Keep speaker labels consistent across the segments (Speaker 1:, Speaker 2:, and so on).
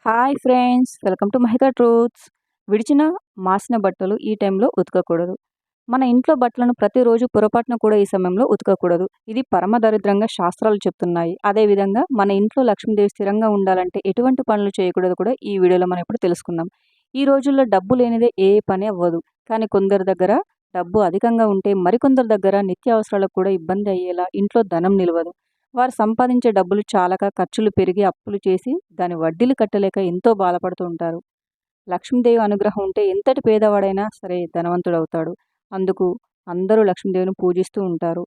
Speaker 1: Hi friends, welcome to Mahika truths. విడిచిన మాసిన బట్టలు ఈ టైంలో ఉతకకూడదు. మన ఇంట్లో బట్టలను ప్రతిరోజు పొరపాటున కూడా ఈ సమయంలో ఉతకకూడదు. ఇది పరమ దరిద్రంగా శాస్త్రాలు చెప్తున్నాయి. అదేవిధంగా మన ఇంట్లో లక్ష్మీదేవి స్థిరంగా ఉండాలంటే ఎటువంటి పనులు చేయకూడదు కూడా ఈ వీడియోలో మనం ఇప్పుడు తెలుసుకుందాం. ఈ రోజుల్లో డబ్బు లేనిదే ఏ పని అవ్వదు. కానీ కొందరి దగ్గర డబ్బు అధికంగా ఉంటే మరికొందరి దగ్గర నిత్యావసరాలకు కూడా ఇబ్బంది అయ్యేలా ఇంట్లో ధనం నిలవదు. వారు సంపాదించే డబ్బులు చాలక ఖర్చులు పెరిగి అప్పులు చేసి దాని వడ్డీలు కట్టలేక ఎంతో బాధపడుతూ ఉంటారు. లక్ష్మీదేవి అనుగ్రహం ఉంటే ఎంతటి పేదవాడైనా సరే ధనవంతుడవుతాడు. అందుకు అందరూ లక్ష్మీదేవిని పూజిస్తూ ఉంటారు.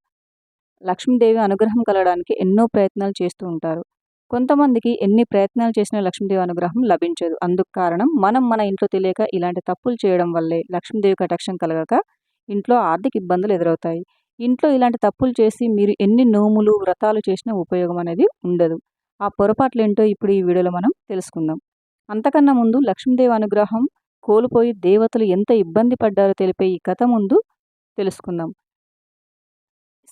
Speaker 1: లక్ష్మీదేవి అనుగ్రహం కలగడానికి ఎన్నో ప్రయత్నాలు చేస్తూ ఉంటారు. కొంతమందికి ఎన్ని ప్రయత్నాలు చేసినా లక్ష్మీదేవి అనుగ్రహం లభించదు. అందుకు కారణం మనం మన ఇంట్లో తెలియక ఇలాంటి తప్పులు చేయడం వల్లే లక్ష్మీదేవి కటాక్షం కలగక ఇంట్లో ఆర్థిక ఇబ్బందులు ఎదురవుతాయి. ఇంట్లో ఇలాంటి తప్పులు చేసి మీరు ఎన్ని నోములు వ్రతాలు చేసినా ఉపయోగం అనేది ఉండదు. ఆ పొరపాట్లు ఏంటో ఇప్పుడు ఈ వీడియోలో మనం తెలుసుకుందాం. అంతకన్నా ముందు లక్ష్మీదేవి అనుగ్రహం కోల్పోయి దేవతలు ఎంత ఇబ్బంది పడ్డారో తెలిపే ఈ కథ ముందు తెలుసుకుందాం.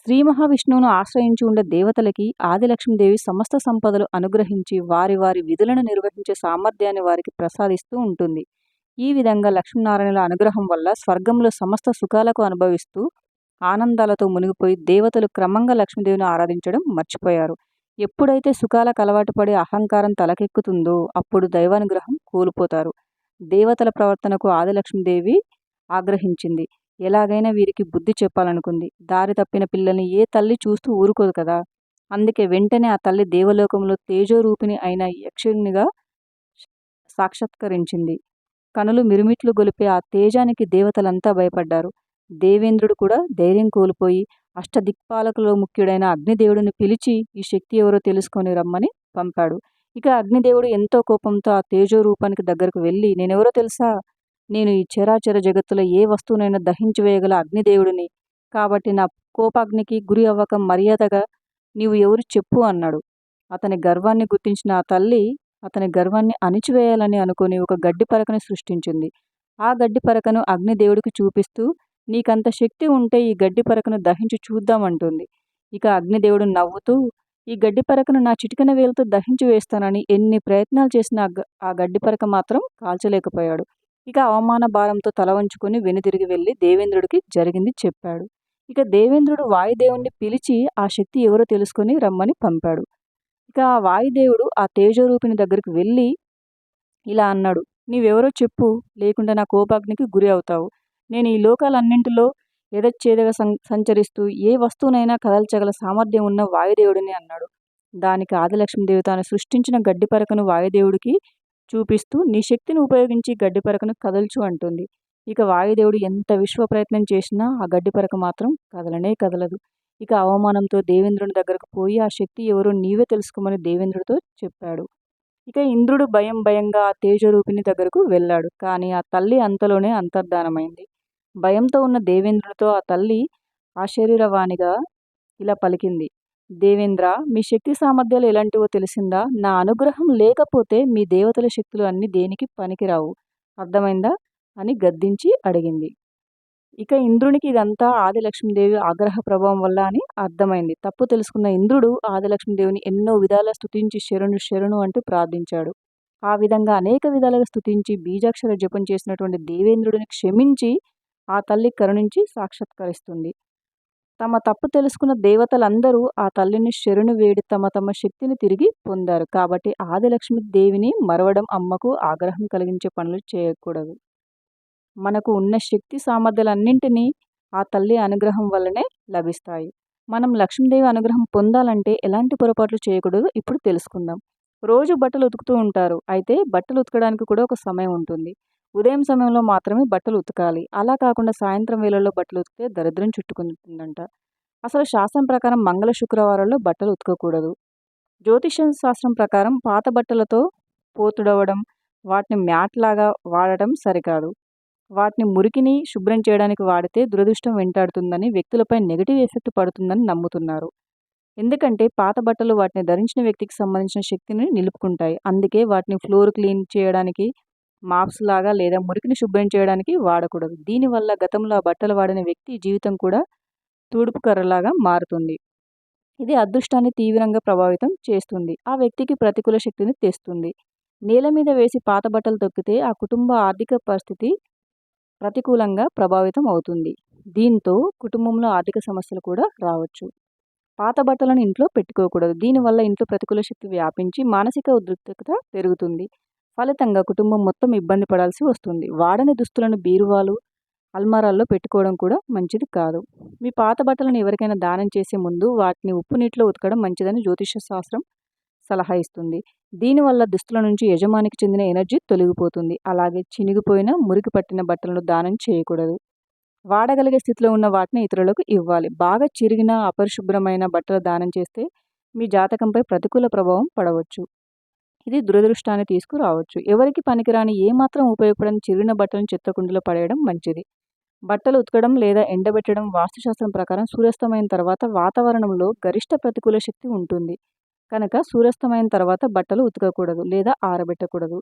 Speaker 1: శ్రీ మహావిష్ణువును ఆశ్రయించి ఉండే దేవతలకి ఆదిలక్ష్మీదేవి సమస్త సంపదలు అనుగ్రహించి వారి వారి విధులను నిర్వహించే సామర్థ్యాన్ని వారికి ప్రసాదిస్తూ ఉంటుంది. ఈ విధంగా లక్ష్మీనారాయణుల అనుగ్రహం వల్ల స్వర్గంలో సమస్త సుఖాలకు అనుభవిస్తూ ఆనందాలతో మునిగిపోయి దేవతలు క్రమంగా లక్ష్మీదేవిని ఆరాధించడం మర్చిపోయారు. ఎప్పుడైతే సుఖాలకు అలవాటు పడి అహంకారం తలకెక్కుతుందో అప్పుడు దైవానుగ్రహం కోల్పోతారు. దేవతల ప్రవర్తనకు ఆదిలక్ష్మీదేవి ఆగ్రహించింది. ఎలాగైనా వీరికి బుద్ధి చెప్పాలనుకుంది. దారి తప్పిన పిల్లల్ని ఏ తల్లి చూస్తూ ఊరుకోదు కదా. అందుకే వెంటనే ఆ తల్లి దేవలోకంలో తేజోరూపిణి అయిన యక్షునిగా సాక్షాత్కరించింది. కనులు మిరుమిట్లు గొలిపే ఆ తేజానికి దేవతలంతా భయపడ్డారు. దేవేంద్రుడు కూడా ధైర్యం కోల్పోయి అష్టదిక్పాలకులో ముఖ్యుడైన అగ్నిదేవుడిని పిలిచి ఈ శక్తి ఎవరో తెలుసుకొని రమ్మని పంపాడు. ఇక అగ్నిదేవుడు ఎంతో కోపంతో ఆ తేజో రూపానికి దగ్గరకు వెళ్ళి, నేనెవరో తెలుసా? నేను ఈ చరాచర జగత్తులో ఏ వస్తువునైనా దహించి వేయగల అగ్నిదేవుడిని. కాబట్టి నా కోపాగ్నికి గురి అవ్వక మర్యాదగా నీవు ఎవరు చెప్పు అన్నాడు. అతని గర్వాన్ని గుర్తించిన ఆ తల్లి అతని గర్వాన్ని అణిచివేయాలని అనుకుని ఒక గడ్డి పరకను సృష్టించింది. ఆ గడ్డి పరకను అగ్నిదేవుడికి చూపిస్తూ, నీకంత శక్తి ఉంటే ఈ గడ్డి పరకను దహించి చూద్దామంటుంది. ఇక అగ్నిదేవుడు నవ్వుతూ, ఈ గడ్డి పరకను నా చిటికెన వేలుతో దహించి వేస్తానని ఎన్ని ప్రయత్నాలు చేసినా ఆ గడ్డి పరక మాత్రం కాల్చలేకపోయాడు. ఇక అవమాన భారంతో తల వంచుకొని వెనుదిరిగి వెళ్ళి దేవేంద్రుడికి జరిగింది చెప్పాడు. ఇక దేవేంద్రుడు వాయుదేవుణ్ణి పిలిచి ఆ శక్తి ఎవరో తెలుసుకొని రమ్మని పంపాడు. ఇక ఆ వాయుదేవుడు ఆ తేజోరూపిణి దగ్గరికి వెళ్ళి ఇలా అన్నాడు, నీవెవరో చెప్పు, లేకుంటే నా కోపాగ్నికి గురి అవుతావు. నేను ఈ లోకాలన్నింటిలో ఎదచ్చేదగా సంచరిస్తూ ఏ వస్తువునైనా కదల్చగల సామర్థ్యం ఉన్న వాయుదేవుడిని అన్నాడు. దానికి ఆదిలక్ష్మీదేవి తాను సృష్టించిన గడ్డి పరకను వాయుదేవుడికి చూపిస్తూ, నీ శక్తిని ఉపయోగించి గడ్డి పరకను కదల్చు అంటుంది. ఇక వాయుదేవుడు ఎంత విశ్వ ప్రయత్నం చేసినా ఆ గడ్డి పరక మాత్రం కదలనే కదలదు. ఇక అవమానంతో దేవేంద్రుని దగ్గరకు పోయి ఆ శక్తి ఎవరో నీవే తెలుసుకోమని దేవేంద్రుడితో చెప్పాడు. ఇక ఇంద్రుడు భయం భయంగా ఆ తేజరూపిణి దగ్గరకు వెళ్ళాడు. కానీ ఆ తల్లి అంతలోనే అంతర్ధానమైంది. భయంతో ఉన్న దేవేంద్రుడితో ఆ తల్లి ఆశరీరవాణిగా ఇలా పలికింది, దేవేంద్ర, మీ శక్తి సామర్థ్యాలు ఎలాంటివో తెలిసిందా? నా అనుగ్రహం లేకపోతే మీ దేవతల శక్తులు అన్నీ దేనికి పనికిరావు, అర్థమైందా అని గద్దించి అడిగింది. ఇక ఇంద్రునికి ఇదంతా ఆదిలక్ష్మీదేవి ఆగ్రహ ప్రభావం వల్ల అని అర్థమైంది. తప్పు తెలుసుకున్న ఇంద్రుడు ఆదిలక్ష్మీదేవిని ఎన్నో విధాలా స్తుతించి శరణు శరణు అంటూ ప్రార్థించాడు. ఆ విధంగా అనేక విధాలుగా స్తుతించి బీజాక్షర జపం చేసినటువంటి దేవేంద్రుడిని క్షమించి ఆ తల్లి కరుణించి సాక్షాత్కరిస్తుంది. తమ తప్పు తెలుసుకున్న దేవతలందరూ ఆ తల్లిని శరణు వేడి తమ తమ శక్తిని తిరిగి పొందారు. కాబట్టి ఆదిలక్ష్మీదేవిని మరవడం, అమ్మకు ఆగ్రహం కలిగించే పనులు చేయకూడదు. మనకు ఉన్న శక్తి సామర్థ్యాలన్నింటినీ ఆ తల్లి అనుగ్రహం వల్లనే లభిస్తాయి. మనం లక్ష్మీదేవి అనుగ్రహం పొందాలంటే ఎలాంటి పొరపాట్లు చేయకూడదు ఇప్పుడు తెలుసుకుందాం. రోజు బట్టలు ఉతుకుతూ ఉంటారు. అయితే బట్టలు ఉతకడానికి కూడా ఒక సమయం ఉంటుంది. ఉదయం సమయంలో మాత్రమే బట్టలు ఉతకాలి. అలా కాకుండా సాయంత్రం వేళల్లో బట్టలు ఉతికితే దరిద్రం చుట్టుకుంటుందంట. అసలు శాస్త్రం ప్రకారం మంగళ శుక్రవారాల్లో బట్టలు ఉతకకూడదు. జ్యోతిష్య శాస్త్రం ప్రకారం పాత బట్టలతో పోతుడవడం, వాటిని మ్యాట్ లాగా వాడటం సరికాదు. వాటిని మురికిని శుభ్రం చేయడానికి వాడితే దురదృష్టం వెంటాడుతుందని, వ్యక్తులపై నెగటివ్ ఎఫెక్ట్ పడుతుందని నమ్ముతున్నారు. ఎందుకంటే పాత బట్టలు వాటిని ధరించిన వ్యక్తికి సంబంధించిన శక్తిని నిలుపుకుంటాయి. అందుకే వాటిని ఫ్లోర్ క్లీన్ చేయడానికి, మాప్స్ లాగా లేదా మురికిని శుభ్రం చేయడానికి వాడకూడదు. దీనివల్ల గతంలో ఆ బట్టలు వాడిన వ్యక్తి జీవితం కూడా తూడుపు కర్రలాగా మారుతుంది. ఇది అదృష్టాన్ని తీవ్రంగా ప్రభావితం చేస్తుంది. ఆ వ్యక్తికి ప్రతికూల శక్తిని తెస్తుంది. నేల మీద వేసి పాత బట్టలు తొక్కితే ఆ కుటుంబ ఆర్థిక పరిస్థితి ప్రతికూలంగా ప్రభావితం అవుతుంది. దీంతో కుటుంబంలో ఆర్థిక సమస్యలు కూడా రావచ్చు. పాత బట్టలను ఇంట్లో పెట్టుకోకూడదు. దీనివల్ల ఇంట్లో ప్రతికూల శక్తి వ్యాపించి మానసిక ఉద్రిక్తత పెరుగుతుంది. ఫలితంగా కుటుంబం మొత్తం ఇబ్బంది పడాల్సి వస్తుంది. వాడని దుస్తులను బీరువాలు, అల్మారాల్లో పెట్టుకోవడం కూడా మంచిది కాదు. మీ పాత బట్టలను ఎవరికైనా దానం చేసే ముందు వాటిని ఉప్పు నీటిలో ఉతకడం మంచిదని జ్యోతిష శాస్త్రం సలహా ఇస్తుంది. దీనివల్ల దుస్తుల నుంచి యజమానికి చెందిన ఎనర్జీ తొలగిపోతుంది. అలాగే చినిగిపోయిన, మురికి పట్టిన బట్టలను దానం చేయకూడదు. వాడగలిగే స్థితిలో ఉన్న వాటిని ఇతరులకు ఇవ్వాలి. బాగా చిరిగిన, అపరిశుభ్రమైన బట్టలు దానం చేస్తే మీ జాతకంపై ప్రతికూల ప్రభావం పడవచ్చు. ఇది దురదృష్టాన్ని తీసుకురావచ్చు. ఎవరికి పనికిరాని, ఏమాత్రం ఉపయోగపడని చిరిగిన బట్టలను చెత్తకుండీలో పడేయడం మంచిది. బట్టలు ఉతకడం లేదా ఎండబెట్టడం వాస్తుశాస్త్రం ప్రకారం సూర్యాస్తమయం తర్వాత వాతావరణంలో గరిష్ట ప్రతికూల శక్తి ఉంటుంది. కనుక సూర్యాస్తమయం తర్వాత బట్టలు ఉతకకూడదు లేదా ఆరబెట్టకూడదు.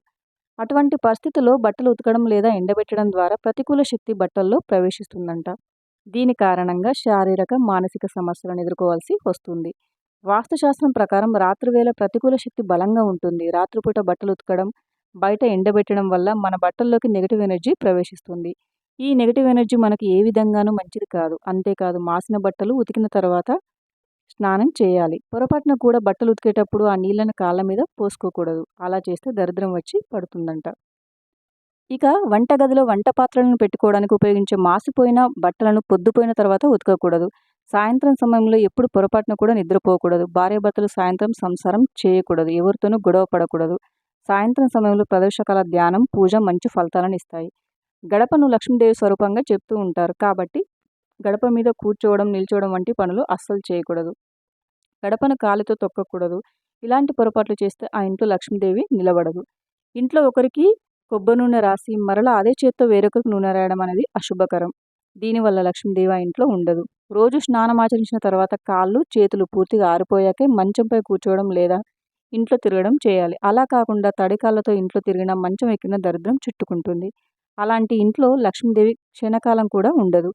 Speaker 1: అటువంటి పరిస్థితుల్లో బట్టలు ఉతకడం లేదా ఎండబెట్టడం ద్వారా ప్రతికూల శక్తి బట్టల్లో ప్రవేశిస్తుందంట. దీని కారణంగా శారీరక, మానసిక సమస్యలను ఎదుర్కోవాల్సి వస్తుంది. వాస్తుశాస్త్రం ప్రకారం రాత్రివేళ ప్రతికూల శక్తి బలంగా ఉంటుంది. రాత్రిపూట బట్టలు ఉతకడం, బయట ఎండబెట్టడం వల్ల మన బట్టల్లోకి నెగిటివ్ ఎనర్జీ ప్రవేశిస్తుంది. ఈ నెగిటివ్ ఎనర్జీ మనకి ఏ విధంగానూ మంచిది కాదు. అంతేకాదు, మాసిన బట్టలు ఉతికిన తర్వాత స్నానం చేయాలి. పొరపాటున కూడా బట్టలు ఉతికేటప్పుడు ఆ నీళ్ళని కాళ్ళ మీద పోసుకోకూడదు. అలా చేస్తే దరిద్రం వచ్చి పడుతుందంట. ఇక వంటగదిలో వంట పాత్రలను పెట్టుకోవడానికి ఉపయోగించే మాసిపోయిన బట్టలను పొద్దుపోయిన తర్వాత ఉతకకూడదు. సాయంత్రం సమయంలో ఎప్పుడు పొరపాటున కూడా నిద్రపోకూడదు. భార్యాభర్తలు సాయంత్రం సంసారం చేయకూడదు. ఎవరితోనూ గొడవ పడకూడదు. సాయంత్రం సమయంలో ప్రదోషకాల ధ్యానం, పూజ మంచి ఫలితాలను ఇస్తాయి. గడపను లక్ష్మీదేవి స్వరూపంగా చెప్తూ ఉంటారు. కాబట్టి గడప మీద కూర్చోవడం, నిల్చోవడం వంటి పనులు అస్సలు చేయకూడదు. గడపను కాలితో తొక్కకూడదు. ఇలాంటి పొరపాట్లు చేస్తే ఆ ఇంట్లో లక్ష్మీదేవి నిలబడదు. ఇంట్లో ఒకరికి కొబ్బరి నూనె రాసి మరలా అదే చేత్తో వేరొకరికి నూనె రాయడం అనేది అశుభకరం. దీనివల్ల లక్ష్మీదేవి ఆ ఇంట్లో ఉండదు. రోజు స్నానం ఆచరించిన తర్వాత కాళ్ళు, చేతులు పూర్తిగా ఆరిపోయాకే మంచంపై కూర్చోవడం లేదా ఇంట్లో తిరగడం చేయాలి. అలా కాకుండా తడి కాళ్ళతో ఇంట్లో తిరిగినా మంచం ఎక్కిన దరిద్రం చుట్టుకుంటుంది. అలాంటి ఇంట్లో లక్ష్మీదేవి క్షణకాలం కూడా ఉండదు.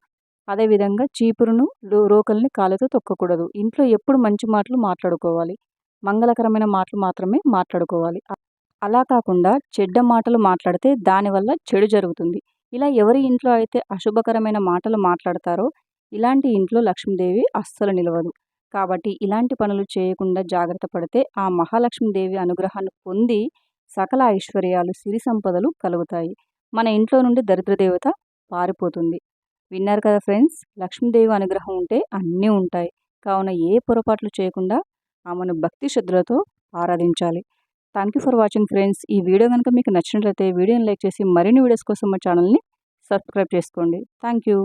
Speaker 1: అదేవిధంగా చీపురును, రోకల్ని కాళ్ళతో తొక్కకూడదు. ఇంట్లో ఎప్పుడు మంచి మాటలు మాట్లాడుకోవాలి. మంగళకరమైన మాటలు మాత్రమే మాట్లాడుకోవాలి. అలా కాకుండా చెడ్డ మాటలు మాట్లాడితే దానివల్ల చెడు జరుగుతుంది. ఇలా ఎవరి ఇంట్లో అయితే అశుభకరమైన మాటలు మాట్లాడతారో ఇలాంటి ఇంట్లో లక్ష్మీదేవి అస్సలు నిలవదు. కాబట్టి ఇలాంటి పనులు చేయకుండా జాగ్రత్త పడితే ఆ మహాలక్ష్మీదేవి అనుగ్రహాన్ని పొంది సకల ఐశ్వర్యాలు, సిరి సంపదలు కలుగుతాయి. మన ఇంట్లో నుండి దరిద్ర దేవత పారిపోతుంది. విన్నారు కదా ఫ్రెండ్స్, లక్ష్మీదేవి అనుగ్రహం ఉంటే అన్నీ ఉంటాయి. కావున ఏ పొరపాట్లు చేయకుండా ఆమెను భక్తి శ్రద్ధలతో ఆరాధించాలి. Thank you for watching friends. ఈ వీడియో కనుక మీకు నచ్చినట్లయితే వీడియోని లైక్ చేసి మరిన్ని వీడియోస్ కోసం మా ఛానల్ని సబ్స్క్రైబ్ చేసుకోండి. Thank you.